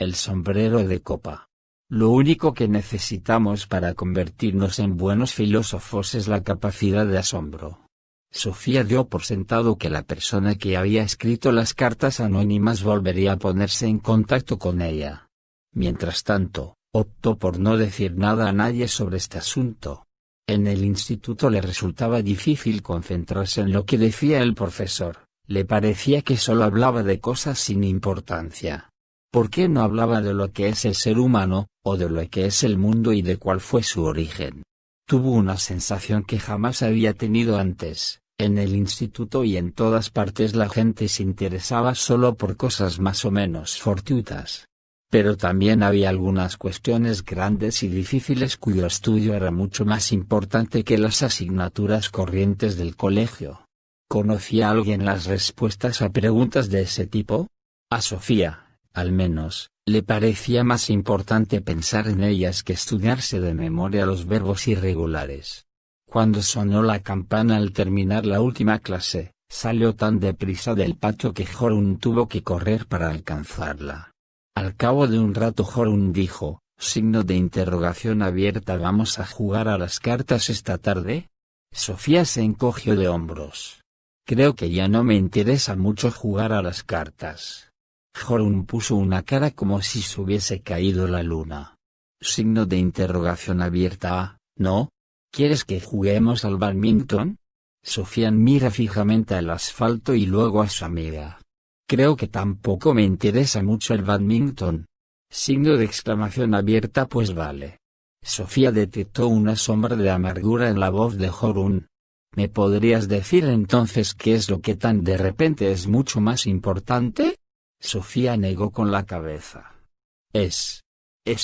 el sombrero de copa. Lo único que necesitamos para convertirnos en buenos filósofos es la capacidad de asombro. Sofía dio por sentado que la persona que había escrito las cartas anónimas volvería a ponerse en contacto con ella. Mientras tanto, optó por no decir nada a nadie sobre este asunto. En el instituto le resultaba difícil concentrarse en lo que decía el profesor, le parecía que solo hablaba de cosas sin importancia. ¿Por qué no hablaba de lo que es el ser humano, o de lo que es el mundo y de cuál fue su origen? Tuvo una sensación que jamás había tenido antes. En el instituto y en todas partes la gente se interesaba solo por cosas más o menos fortuitas. Pero también había algunas cuestiones grandes y difíciles cuyo estudio era mucho más importante que las asignaturas corrientes del colegio. ¿Conocía alguien las respuestas a preguntas de ese tipo? A Sofía, al menos, le parecía más importante pensar en ellas que estudiarse de memoria los verbos irregulares. Cuando sonó la campana al terminar la última clase, salió tan deprisa del patio que Jorun tuvo que correr para alcanzarla. Al cabo de un rato Jorun dijo, signo de interrogación abierta, ¿vamos a jugar a las cartas esta tarde? Sofía se encogió de hombros. Creo que ya no me interesa mucho jugar a las cartas. Jorun puso una cara como si se hubiese caído la luna. Signo de interrogación abierta, ¿no? ¿Quieres que juguemos al bádminton? Sofía mira fijamente al asfalto y luego a su amiga. Creo que tampoco me interesa mucho el bádminton. Signo de exclamación abierta, pues vale. Sofía detectó una sombra de amargura en la voz de Jorun. ¿Me podrías decir entonces qué es lo que tan de repente es mucho más importante? Sofía negó con la cabeza. Es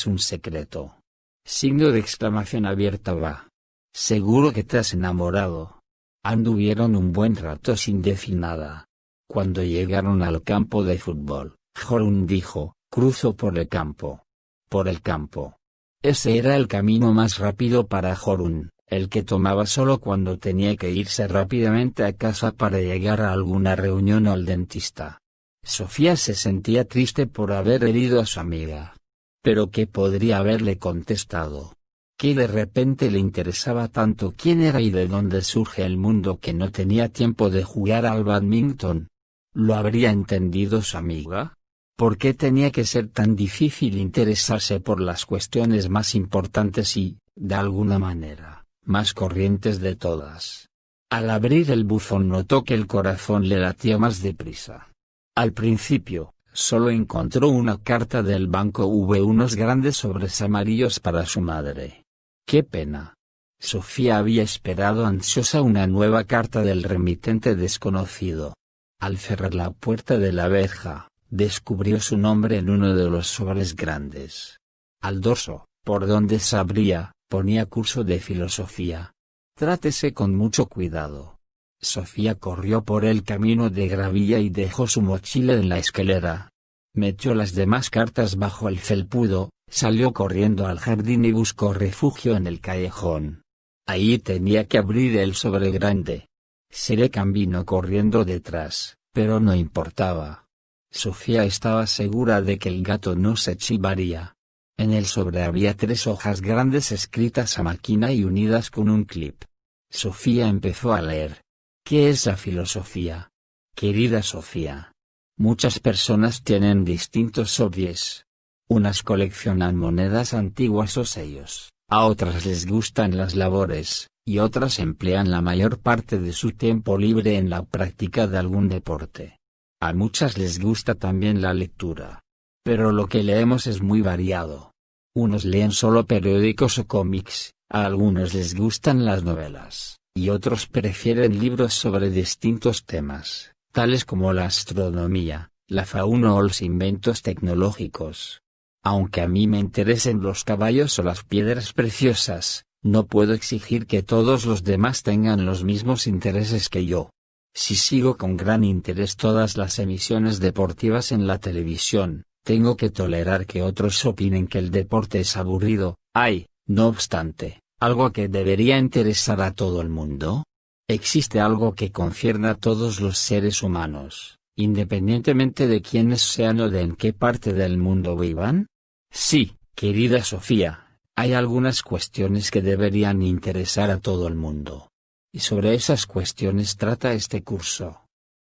un secreto. Signo de exclamación abierta, va. Seguro que te has enamorado. Anduvieron un buen rato sin decir nada. Cuando llegaron al campo de fútbol, Jorun dijo, cruzo por el campo. Por el campo. Ese era el camino más rápido para Jorun, el que tomaba solo cuando tenía que irse rápidamente a casa para llegar a alguna reunión o al dentista. Sofía se sentía triste por haber herido a su amiga. Pero ¿qué podría haberle contestado? Que de repente le interesaba tanto quién era y de dónde surge el mundo que no tenía tiempo de jugar al bádminton. ¿Lo habría entendido su amiga? ¿Por qué tenía que ser tan difícil interesarse por las cuestiones más importantes y, de alguna manera, más corrientes de todas? Al abrir el buzón notó que el corazón le latía más deprisa. Al principio, solo encontró una carta del banco V, unos grandes sobres amarillos para su madre. ¡Qué pena! Sofía había esperado ansiosa una nueva carta del remitente desconocido. Al cerrar la puerta de la verja, descubrió su nombre en uno de los sobres grandes. Al dorso, por donde se abría, ponía curso de filosofía. Trátese con mucho cuidado. Sofía corrió por el camino de gravilla y dejó su mochila en la escalera. Metió las demás cartas bajo el felpudo, salió corriendo al jardín y buscó refugio en el callejón. Ahí tenía que abrir el sobre grande. Sereka vino corriendo detrás, pero no importaba. Sofía estaba segura de que el gato no se chivaría. En el sobre había 3 hojas grandes escritas a máquina y unidas con un clip. Sofía empezó a leer. ¿Qué es la filosofía? Querida Sofía. Muchas personas tienen distintos hobbies. Unas coleccionan monedas antiguas o sellos, a otras les gustan las labores, y otras emplean la mayor parte de su tiempo libre en la práctica de algún deporte. A muchas les gusta también la lectura. Pero lo que leemos es muy variado. Unos leen solo periódicos o cómics, a algunos les gustan las novelas, y otros prefieren libros sobre distintos temas, tales como la astronomía, la fauna o los inventos tecnológicos. Aunque a mí me interesen los caballos o las piedras preciosas, no puedo exigir que todos los demás tengan los mismos intereses que yo. Si sigo con gran interés todas las emisiones deportivas en la televisión, tengo que tolerar que otros opinen que el deporte es aburrido. Hay, no obstante, algo que debería interesar a todo el mundo. ¿Existe algo que concierne a todos los seres humanos, independientemente de quiénes sean o de en qué parte del mundo vivan? Sí, querida Sofía, hay algunas cuestiones que deberían interesar a todo el mundo. Y sobre esas cuestiones trata este curso.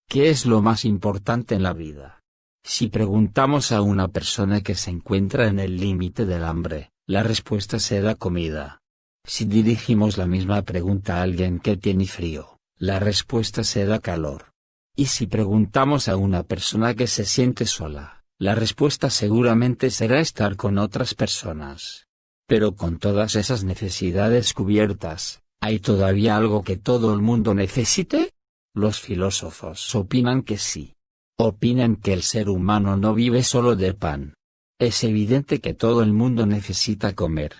¿Qué es lo más importante en la vida? Si preguntamos a una persona que se encuentra en el límite del hambre, la respuesta será comida. Si dirigimos la misma pregunta a alguien que tiene frío, la respuesta será calor. Y si preguntamos a una persona que se siente sola, la respuesta seguramente será estar con otras personas. Pero con todas esas necesidades cubiertas, ¿hay todavía algo que todo el mundo necesite? Los filósofos opinan que sí. Opinan que el ser humano no vive solo de pan. Es evidente que todo el mundo necesita comer.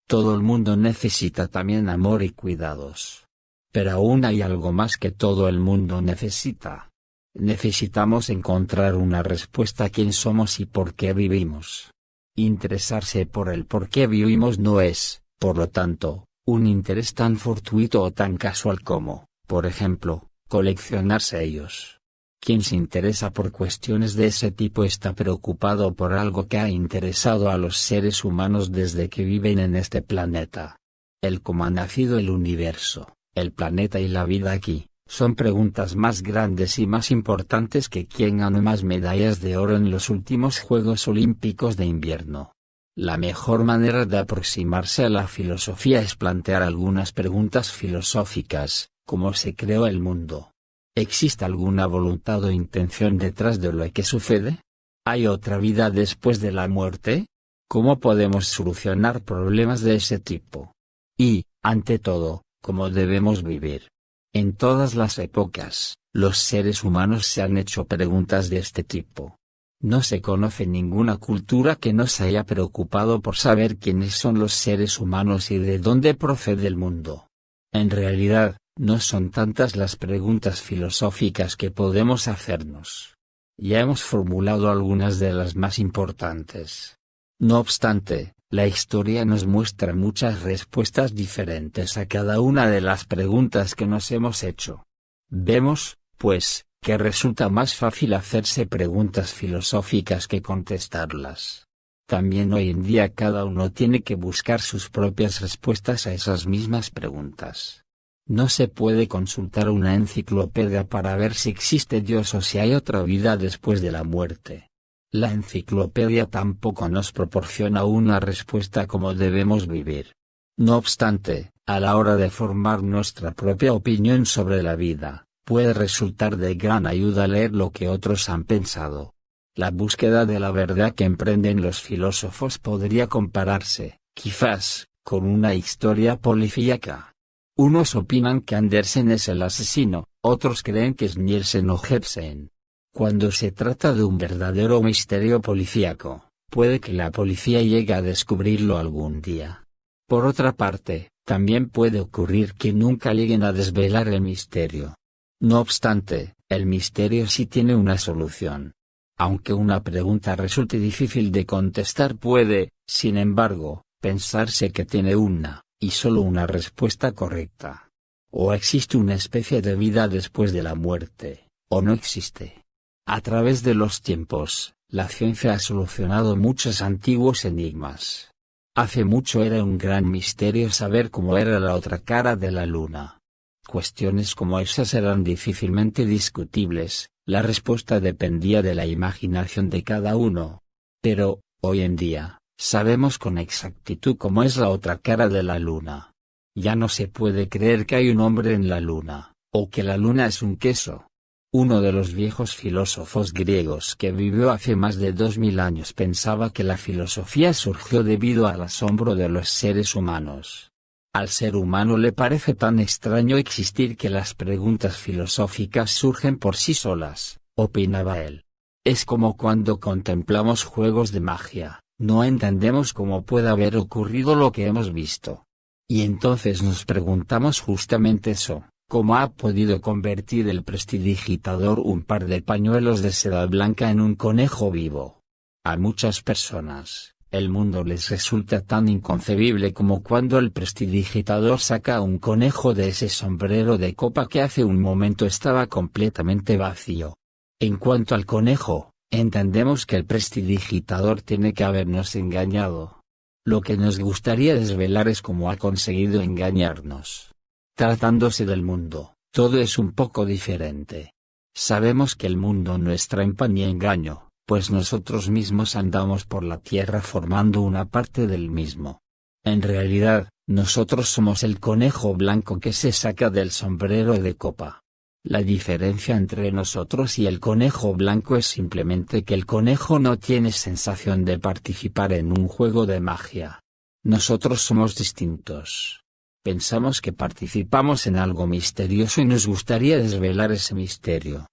Todo el mundo necesita también amor y cuidados. Pero aún hay algo más que todo el mundo necesita. Necesitamos encontrar una respuesta a quién somos y por qué vivimos. Interesarse por el por qué vivimos no es, por lo tanto, un interés tan fortuito o tan casual como, por ejemplo, coleccionar sellos. Quien se interesa por cuestiones de ese tipo está preocupado por algo que ha interesado a los seres humanos desde que viven en este planeta. El cómo ha nacido el universo, el planeta y la vida aquí, son preguntas más grandes y más importantes que quién ganó más medallas de oro en los últimos Juegos Olímpicos de Invierno. La mejor manera de aproximarse a la filosofía es plantear algunas preguntas filosóficas, ¿cómo se creó el mundo? ¿Existe alguna voluntad o intención detrás de lo que sucede? ¿Hay otra vida después de la muerte? ¿Cómo podemos solucionar problemas de ese tipo? Y, ante todo, ¿cómo debemos vivir? En todas las épocas, los seres humanos se han hecho preguntas de este tipo. No se conoce ninguna cultura que no se haya preocupado por saber quiénes son los seres humanos y de dónde procede el mundo. En realidad, no son tantas las preguntas filosóficas que podemos hacernos. Ya hemos formulado algunas de las más importantes. No obstante, la historia nos muestra muchas respuestas diferentes a cada una de las preguntas que nos hemos hecho. Vemos, pues, que resulta más fácil hacerse preguntas filosóficas que contestarlas. También hoy en día cada uno tiene que buscar sus propias respuestas a esas mismas preguntas. No se puede consultar una enciclopedia para ver si existe Dios o si hay otra vida después de la muerte. La enciclopedia tampoco nos proporciona una respuesta a cómo debemos vivir. No obstante, a la hora de formar nuestra propia opinión sobre la vida, puede resultar de gran ayuda leer lo que otros han pensado. La búsqueda de la verdad que emprenden los filósofos podría compararse, quizás, con una historia policíaca. Unos opinan que Andersen es el asesino, otros creen que es Nielsen o Jepsen. Cuando se trata de un verdadero misterio policíaco, puede que la policía llegue a descubrirlo algún día. Por otra parte, también puede ocurrir que nunca lleguen a desvelar el misterio. No obstante, el misterio sí tiene una solución. Aunque una pregunta resulte difícil de contestar puede, sin embargo, pensarse que tiene una, y solo una respuesta correcta. O existe una especie de vida después de la muerte, o no existe. A través de los tiempos, la ciencia ha solucionado muchos antiguos enigmas. Hace mucho era un gran misterio saber cómo era la otra cara de la luna. Cuestiones como esas eran difícilmente discutibles, la respuesta dependía de la imaginación de cada uno. Pero, hoy en día, sabemos con exactitud cómo es la otra cara de la luna. Ya no se puede creer que hay un hombre en la luna, o que la luna es un queso. Uno de los viejos filósofos griegos que vivió hace más de 2000 años pensaba que la filosofía surgió debido al asombro de los seres humanos. Al ser humano le parece tan extraño existir que las preguntas filosóficas surgen por sí solas, opinaba él. Es como cuando contemplamos juegos de magia, no entendemos cómo puede haber ocurrido lo que hemos visto. Y entonces nos preguntamos justamente eso, ¿cómo ha podido convertir el prestidigitador un par de pañuelos de seda blanca en un conejo vivo? A muchas personas, el mundo les resulta tan inconcebible como cuando el prestidigitador saca un conejo de ese sombrero de copa que hace un momento estaba completamente vacío. En cuanto al conejo, entendemos que el prestidigitador tiene que habernos engañado. Lo que nos gustaría desvelar es cómo ha conseguido engañarnos. Tratándose del mundo, todo es un poco diferente. Sabemos que el mundo no es trampa ni engaño, pues nosotros mismos andamos por la tierra formando una parte del mismo. En realidad, nosotros somos el conejo blanco que se saca del sombrero de copa. La diferencia entre nosotros y el conejo blanco es simplemente que el conejo no tiene sensación de participar en un juego de magia. Nosotros somos distintos. Pensamos que participamos en algo misterioso y nos gustaría desvelar ese misterio.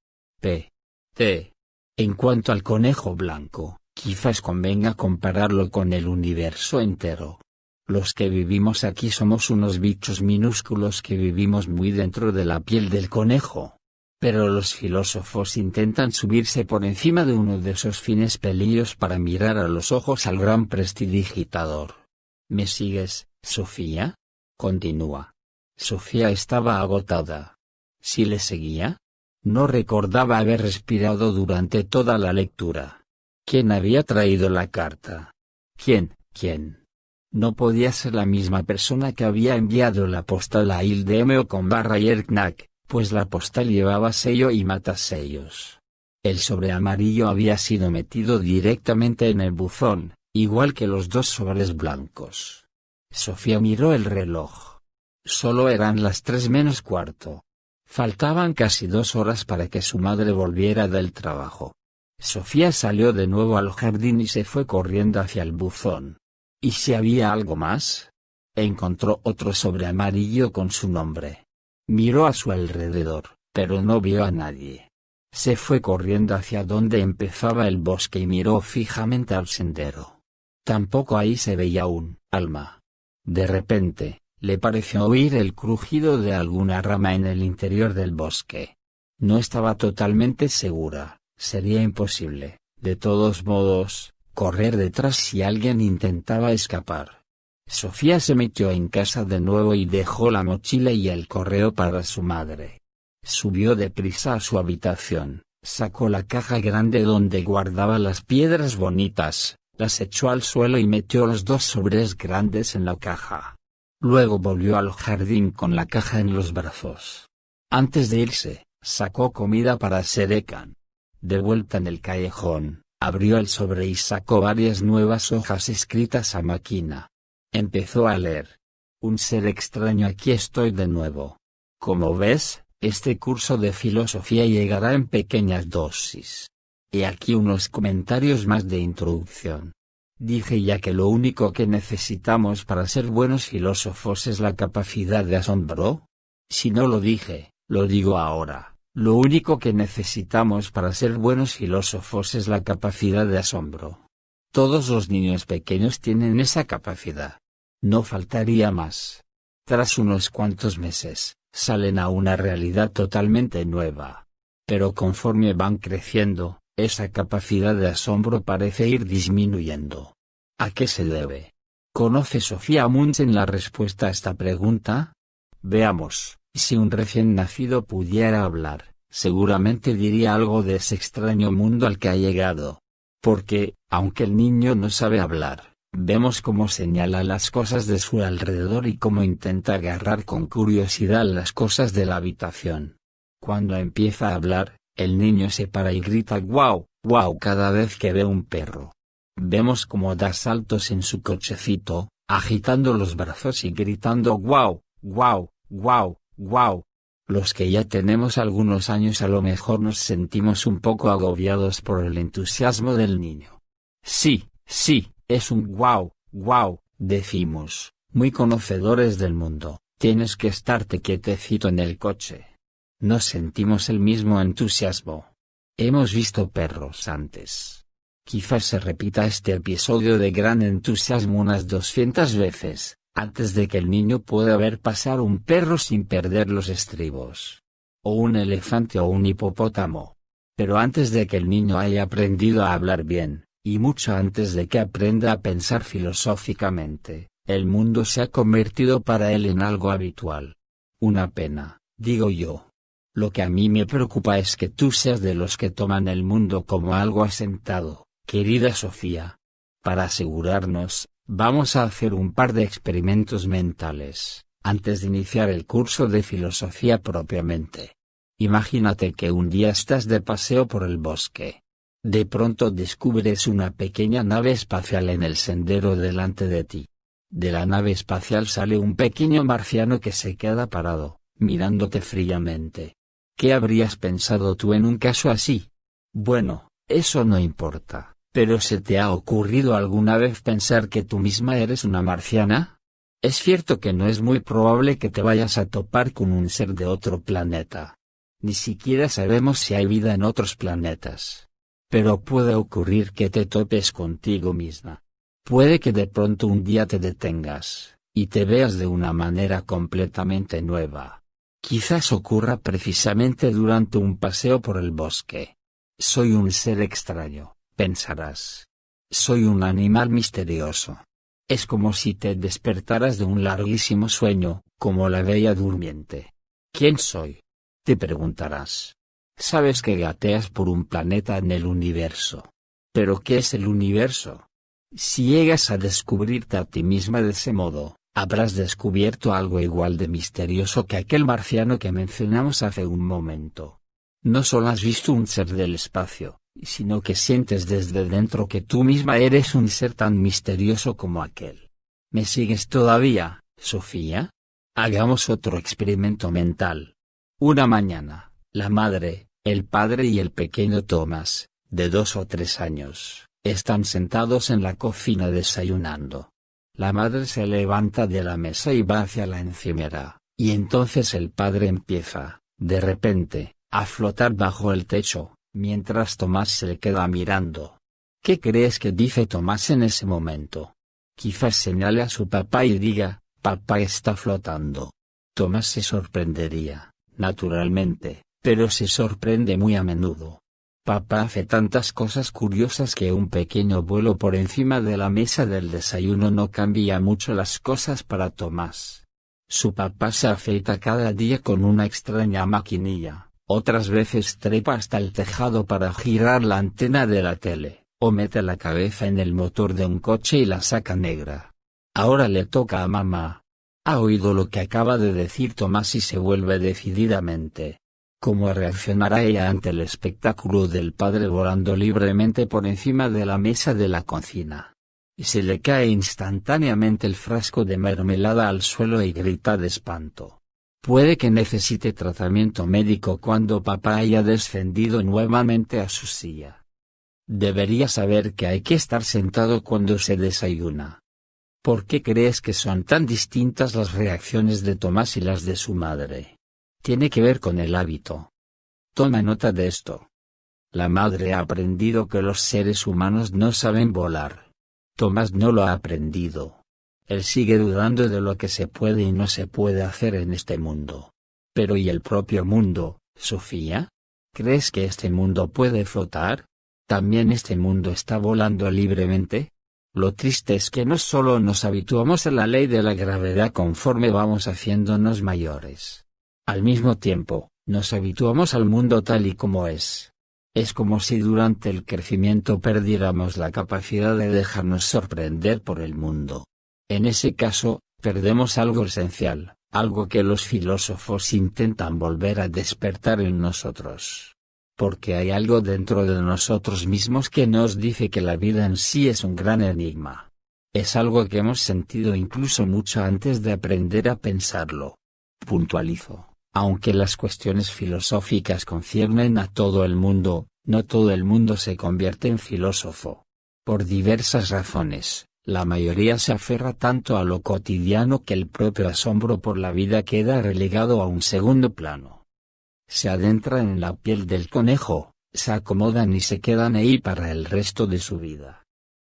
En cuanto al conejo blanco, quizás convenga compararlo con el universo entero. Los que vivimos aquí somos unos bichos minúsculos que vivimos muy dentro de la piel del conejo. Pero los filósofos intentan subirse por encima de uno de esos fines pelillos para mirar a los ojos al gran prestidigitador. ¿Me sigues, Sofía? Continúa. Sofía estaba agotada. ¿Sí le seguía? No recordaba haber respirado durante toda la lectura. ¿Quién había traído la carta? ¿Quién? No podía ser la misma persona que había enviado la postal a Hildemeo con barra y Erknack, pues la postal llevaba sello y matasellos. El sobre amarillo había sido metido directamente en el buzón, igual que los dos sobres blancos. Sofía miró el reloj. Solo eran las 3:45. Faltaban casi 2 horas para que su madre volviera del trabajo. Sofía salió de nuevo al jardín y se fue corriendo hacia el buzón. ¿Y si había algo más? Encontró otro sobre amarillo con su nombre. Miró a su alrededor, pero no vio a nadie. Se fue corriendo hacia donde empezaba el bosque y miró fijamente al sendero. Tampoco ahí se veía un alma. De repente, le pareció oír el crujido de alguna rama en el interior del bosque. No estaba totalmente segura, sería imposible, de todos modos, correr detrás si alguien intentaba escapar. Sofía se metió en casa de nuevo y dejó la mochila y el correo para su madre. Subió deprisa a su habitación, sacó la caja grande donde guardaba las piedras bonitas, las echó al suelo y metió los 2 sobres grandes en la caja. Luego volvió al jardín con la caja en los brazos. Antes de irse, sacó comida para Serekan. De vuelta en el callejón, abrió el sobre y sacó varias nuevas hojas escritas a máquina. Empezó a leer. Un ser extraño, aquí estoy de nuevo. Como ves, este curso de filosofía llegará en pequeñas dosis. Y aquí unos comentarios más de introducción. Dije ya que lo único que necesitamos para ser buenos filósofos es la capacidad de asombro. Si no lo dije, lo digo ahora. Lo único que necesitamos para ser buenos filósofos es la capacidad de asombro. Todos los niños pequeños tienen esa capacidad. No faltaría más. Tras unos cuantos meses, salen a una realidad totalmente nueva. Pero conforme van creciendo, esa capacidad de asombro parece ir disminuyendo. ¿A qué se debe? ¿Conoce Sofía Amundsen la respuesta a esta pregunta? Veamos. Si un recién nacido pudiera hablar, seguramente diría algo de ese extraño mundo al que ha llegado. Porque, aunque el niño no sabe hablar, vemos cómo señala las cosas de su alrededor y cómo intenta agarrar con curiosidad las cosas de la habitación. Cuando empieza a hablar, el niño se para y grita "guau, guau" cada vez que ve un perro. Vemos cómo da saltos en su cochecito, agitando los brazos y gritando "guau, guau, guau, guau". Los que ya tenemos algunos años a lo mejor nos sentimos un poco agobiados por el entusiasmo del niño. Sí, es un guau, guau, decimos, muy conocedores del mundo, tienes que estarte quietecito en el coche. No sentimos el mismo entusiasmo. Hemos visto perros antes. Quizás se repita este episodio de gran entusiasmo unas 200 veces, antes de que el niño pueda ver pasar un perro sin perder los estribos. O un elefante o un hipopótamo. Pero antes de que el niño haya aprendido a hablar bien, y mucho antes de que aprenda a pensar filosóficamente, el mundo se ha convertido para él en algo habitual. Una pena, digo yo. Lo que a mí me preocupa es que tú seas de los que toman el mundo como algo asentado, querida Sofía. Para asegurarnos, vamos a hacer un par de experimentos mentales, antes de iniciar el curso de filosofía propiamente. Imagínate que un día estás de paseo por el bosque. De pronto descubres una pequeña nave espacial en el sendero delante de ti. De la nave espacial sale un pequeño marciano que se queda parado, mirándote fríamente. ¿Qué habrías pensado tú en un caso así? Bueno, eso no importa, pero ¿se te ha ocurrido alguna vez pensar que tú misma eres una marciana? Es cierto que no es muy probable que te vayas a topar con un ser de otro planeta. Ni siquiera sabemos si hay vida en otros planetas. Pero puede ocurrir que te topes contigo misma. Puede que de pronto un día te detengas, y te veas de una manera completamente nueva. Quizás ocurra precisamente durante un paseo por el bosque. Soy un ser extraño, pensarás. Soy un animal misterioso. Es como si te despertaras de un larguísimo sueño, como la bella durmiente. ¿Quién soy?, te preguntarás. Sabes que gateas por un planeta en el universo. ¿Pero qué es el universo? Si llegas a descubrirte a ti misma de ese modo, habrás descubierto algo igual de misterioso que aquel marciano que mencionamos hace un momento. No solo has visto un ser del espacio, sino que sientes desde dentro que tú misma eres un ser tan misterioso como aquel. ¿Me sigues todavía, Sofía? Hagamos otro experimento mental. Una mañana, la madre, el padre y el pequeño Tomás, de 2 o 3 años, están sentados en la cocina desayunando. La madre se levanta de la mesa y va hacia la encimera, y entonces el padre empieza, de repente, a flotar bajo el techo, mientras Tomás se le queda mirando. ¿Qué crees que dice Tomás en ese momento? Quizás señale a su papá y diga, «Papá está flotando». Tomás se sorprendería, naturalmente, pero se sorprende muy a menudo. Papá hace tantas cosas curiosas que un pequeño vuelo por encima de la mesa del desayuno no cambia mucho las cosas para Tomás. Su papá se afeita cada día con una extraña maquinilla, otras veces trepa hasta el tejado para girar la antena de la tele, o mete la cabeza en el motor de un coche y la saca negra. Ahora le toca a mamá. Ha oído lo que acaba de decir Tomás y se vuelve decididamente. ¿Cómo reaccionará ella ante el espectáculo del padre volando libremente por encima de la mesa de la cocina? Se le cae instantáneamente el frasco de mermelada al suelo y grita de espanto. Puede que necesite tratamiento médico cuando papá haya descendido nuevamente a su silla. Debería saber que hay que estar sentado cuando se desayuna. ¿Por qué crees que son tan distintas las reacciones de Tomás y las de su madre? Tiene que ver con el hábito. Toma nota de esto. La madre ha aprendido que los seres humanos no saben volar. Tomás no lo ha aprendido. Él sigue dudando de lo que se puede y no se puede hacer en este mundo. Pero ¿y el propio mundo, Sofía? ¿Crees que este mundo puede flotar? ¿También este mundo está volando libremente? Lo triste es que no solo nos habituamos a la ley de la gravedad conforme vamos haciéndonos mayores. Al mismo tiempo, nos habituamos al mundo tal y como es. Es como si durante el crecimiento perdiéramos la capacidad de dejarnos sorprender por el mundo. En ese caso, perdemos algo esencial, algo que los filósofos intentan volver a despertar en nosotros. Porque hay algo dentro de nosotros mismos que nos dice que la vida en sí es un gran enigma. Es algo que hemos sentido incluso mucho antes de aprender a pensarlo. Puntualizo. Aunque las cuestiones filosóficas conciernen a todo el mundo, no todo el mundo se convierte en filósofo. Por diversas razones, la mayoría se aferra tanto a lo cotidiano que el propio asombro por la vida queda relegado a un segundo plano. Se adentran en la piel del conejo, se acomodan y se quedan ahí para el resto de su vida.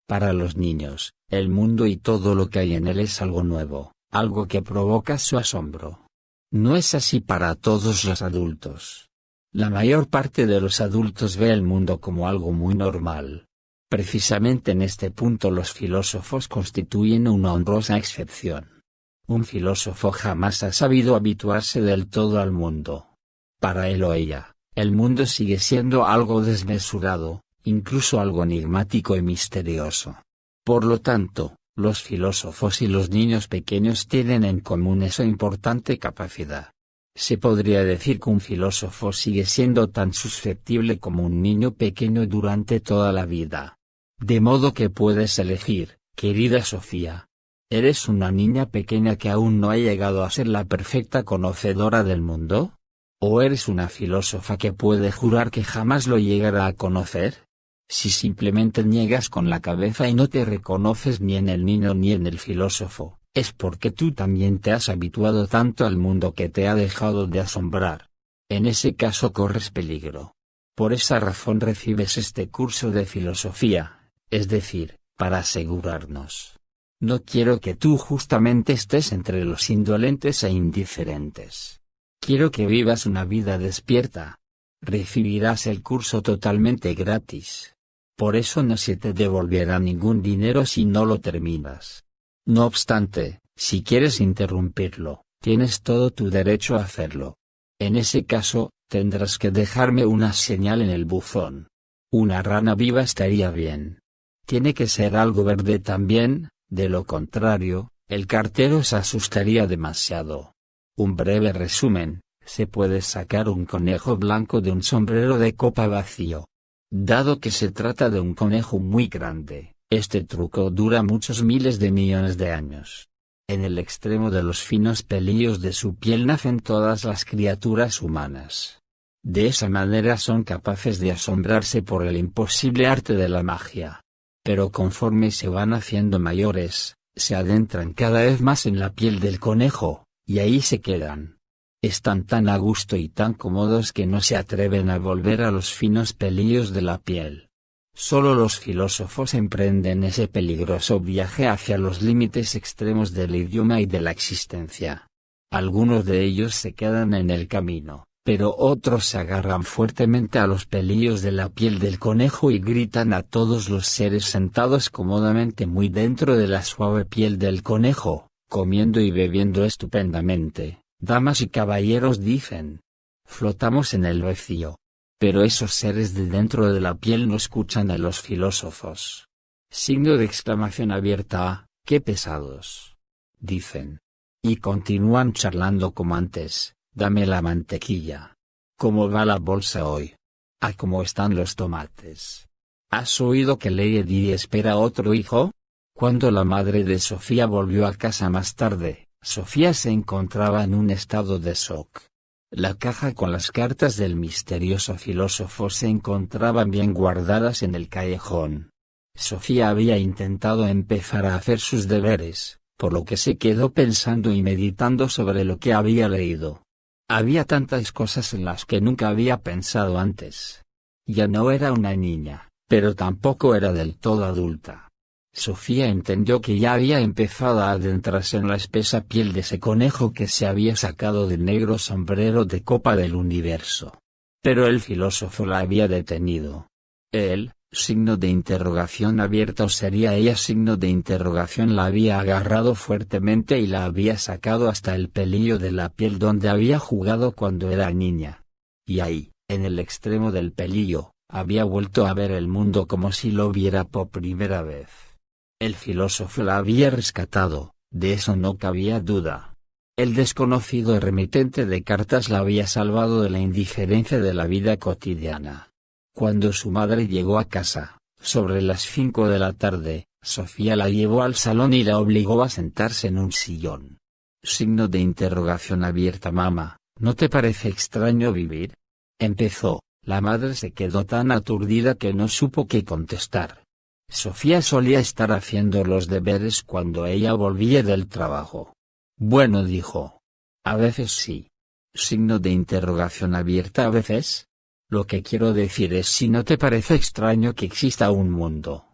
Para los niños, el mundo y todo lo que hay en él es algo nuevo, algo que provoca su asombro. No es así para todos los adultos. La mayor parte de los adultos ve el mundo como algo muy normal. Precisamente en este punto los filósofos constituyen una honrosa excepción. Un filósofo jamás ha sabido habituarse del todo al mundo. Para él o ella, el mundo sigue siendo algo desmesurado, incluso algo enigmático y misterioso. Por lo tanto, los filósofos y los niños pequeños tienen en común esa importante capacidad. Se podría decir que un filósofo sigue siendo tan susceptible como un niño pequeño durante toda la vida. De modo que puedes elegir, querida Sofía. ¿Eres una niña pequeña que aún no ha llegado a ser la perfecta conocedora del mundo? ¿O eres una filósofa que puede jurar que jamás lo llegará a conocer? Si simplemente niegas con la cabeza y no te reconoces ni en el niño ni en el filósofo, es porque tú también te has habituado tanto al mundo que te ha dejado de asombrar. En ese caso corres peligro. Por esa razón recibes este curso de filosofía, es decir, para asegurarnos. No quiero que tú justamente estés entre los indolentes e indiferentes. Quiero que vivas una vida despierta. Recibirás el curso totalmente gratis. Por eso no se te devolverá ningún dinero si no lo terminas. No obstante, si quieres interrumpirlo, tienes todo tu derecho a hacerlo. En ese caso, tendrás que dejarme una señal en el buzón. Una rana viva estaría bien. Tiene que ser algo verde también, de lo contrario, el cartero se asustaría demasiado. Un breve resumen, se puede sacar un conejo blanco de un sombrero de copa vacío. Dado que se trata de un conejo muy grande, este truco dura muchos miles de millones de años. En el extremo de los finos pelillos de su piel nacen todas las criaturas humanas. De esa manera son capaces de asombrarse por el imposible arte de la magia. Pero conforme se van haciendo mayores, se adentran cada vez más en la piel del conejo, y ahí se quedan. Están tan a gusto y tan cómodos que no se atreven a volver a los finos pelillos de la piel. Solo los filósofos emprenden ese peligroso viaje hacia los límites extremos del idioma y de la existencia. Algunos de ellos se quedan en el camino, pero otros se agarran fuertemente a los pelillos de la piel del conejo y gritan a todos los seres sentados cómodamente muy dentro de la suave piel del conejo, comiendo y bebiendo estupendamente. Damas y caballeros, dicen. Flotamos en el vacío. Pero esos seres de dentro de la piel no escuchan a los filósofos. Signo de exclamación abierta, ¡qué pesados! Dicen. Y continúan charlando como antes, dame la mantequilla. ¿Cómo va la bolsa hoy? ¿A cómo están los tomates? ¿Has oído que Lady Di espera otro hijo? Cuando la madre de Sofía volvió a casa más tarde, Sofía se encontraba en un estado de shock. La caja con las cartas del misterioso filósofo se encontraban bien guardadas en el callejón. Sofía había intentado empezar a hacer sus deberes, por lo que se quedó pensando y meditando sobre lo que había leído. Había tantas cosas en las que nunca había pensado antes. Ya no era una niña, pero tampoco era del todo adulta. Sofía entendió que ya había empezado a adentrarse en la espesa piel de ese conejo que se había sacado del negro sombrero de copa del universo. Pero el filósofo la había detenido. Él, signo de interrogación abierta, o sería ella, signo de interrogación, la había agarrado fuertemente y la había sacado hasta el pelillo de la piel donde había jugado cuando era niña. Y ahí, en el extremo del pelillo, había vuelto a ver el mundo como si lo viera por primera vez. El filósofo la había rescatado, de eso no cabía duda. El desconocido remitente de cartas la había salvado de la indiferencia de la vida cotidiana. Cuando su madre llegó a casa, sobre las 5 de la tarde, Sofía la llevó al salón y la obligó a sentarse en un sillón. Signo de interrogación abierta. Mamá, ¿no te parece extraño vivir? Empezó. La madre se quedó tan aturdida que no supo qué contestar. Sofía solía estar haciendo los deberes cuando ella volvía del trabajo. Bueno, dijo. A veces sí. Signo de interrogación abierta. ¿A veces? Lo que quiero decir es si no te parece extraño que exista un mundo.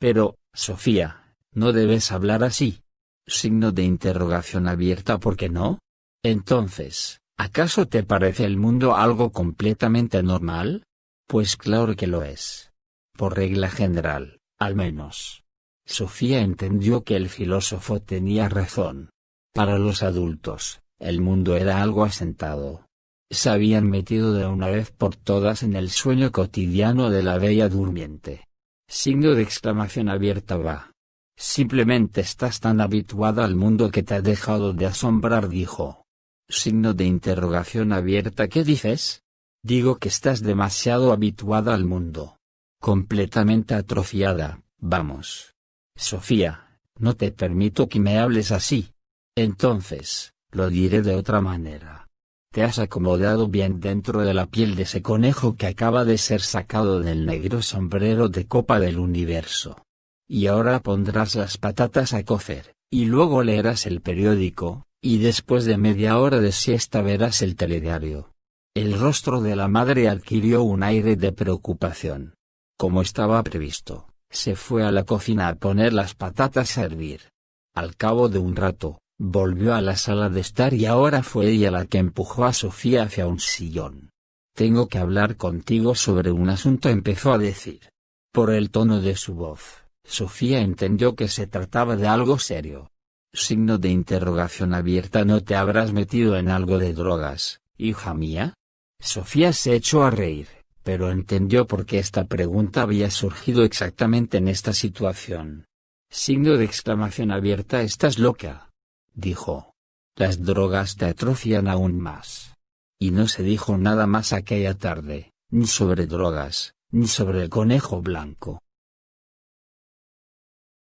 Pero, Sofía, no debes hablar así. Signo de interrogación abierta. ¿Por qué no? Entonces, ¿acaso te parece el mundo algo completamente normal? Pues claro que lo es. Por regla general, al menos. Sofía entendió que el filósofo tenía razón. Para los adultos, el mundo era algo asentado. Se habían metido de una vez por todas en el sueño cotidiano de la bella durmiente. Signo de exclamación abierta va. Simplemente estás tan habituada al mundo que te ha dejado de asombrar, dijo. Signo de interrogación abierta. ¿Qué dices? Digo que estás demasiado habituada al mundo. Completamente atrofiada, vamos. Sofía, no te permito que me hables así. Entonces, lo diré de otra manera. Te has acomodado bien dentro de la piel de ese conejo que acaba de ser sacado del negro sombrero de copa del universo. Y ahora pondrás las patatas a cocer, y luego leerás el periódico, y después de media hora de siesta verás el telediario. El rostro de la madre adquirió un aire de preocupación. Como estaba previsto, se fue a la cocina a poner las patatas a hervir. Al cabo de un rato, volvió a la sala de estar y ahora fue ella la que empujó a Sofía hacia un sillón. Tengo que hablar contigo sobre un asunto, empezó a decir. Por el tono de su voz, Sofía entendió que se trataba de algo serio. Signo de interrogación abierta. ¿No te habrás metido en algo de drogas, hija mía? Sofía se echó a reír, pero entendió por qué esta pregunta había surgido exactamente en esta situación. Signo de exclamación abierta. ¿Estás loca?, dijo. Las drogas te atrofian aún más. Y no se dijo nada más aquella tarde, ni sobre drogas, ni sobre el conejo blanco.